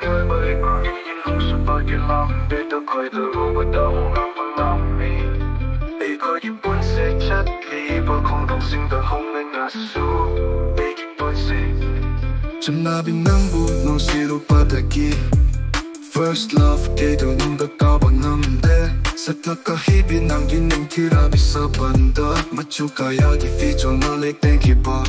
đời bởi có những lúc sự bao nhiêu lắm để ta khỏi từ lúc bắt đầu ngang bằng lòng mi ấy có những buồn sẽ chất lý bởi không đồng sinh ta không nên ngã xuống ấy những buồn sẽ chăm na bình năng buồn nông sĩ lúc bắt ta kia First love kể từ nông ta cao bằng năm đế sẽ thật cả hi bin năng gin nên khi ra bị sa bần đó mà chú cả ya thì phi cho nó lấy tên khi bỏ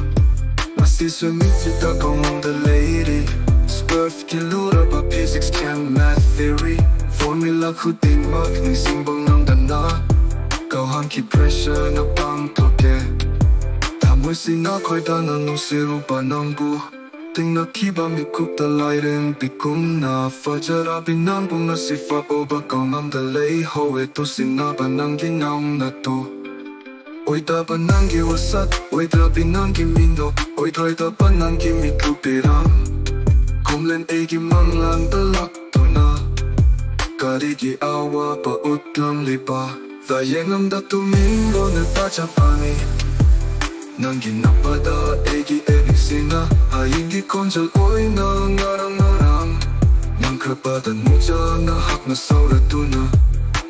mà si suy nghĩ chỉ ta không mong the lady Spurf ki lura ba physics chem math theory formula khu tình mắc nên sinh bằng năng đàn nó cầu hăng khi pressure nó băng tổ kê ta mới xin nó khỏi ta nó nông sĩ lúc bà năng bu tình nó khi ba mi cúp ta lại đến bị cung na phá cha ra bị năng bung nó si phá ô ba cầu ngắm ta lấy hậu ấy tôi xin nó bà năng đi ngang na tu ôi ta bà năng kia was sát ôi ta bị năng kia min đồ ôi thôi ta bà năng kia mi cúp bị ram không lên ấy kia mang lan ta lắc tu na cả đi kia awa ba út lăng li ba và yang lam đã tu min go na ta cha pa ni năng kia nắp ba da ấy kia ấy xin na Ayin di konjal oi na ngarang Nang kerapatan mo dyan na hak na saurado na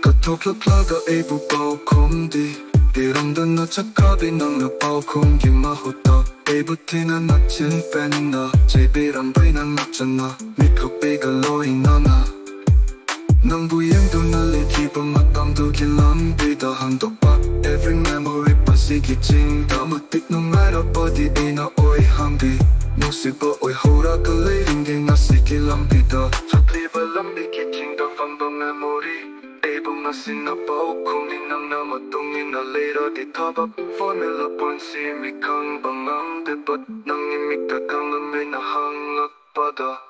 Katopla-pla ka ay bubaw kong di Diramdan na tsakabi nang napaw kong gimahota Ay buti na natin pen na Jay birambay na natyan na Mikok bay galoy na na Nang buyang do na liki pa matang do kilang bida handok pa Every memory pa sigit-jing Damatik nung mayra pa di ay na oi hangdi Nung sipa oi hora ka lay hindi na sikilang bida Chakli ba lang bikit-jing da fang ba memory Ay bang na sinapaw kung ninang na matungin na later di tabak Formula point si mikang bangang debat Nang imik ka kang lamay na hangak pada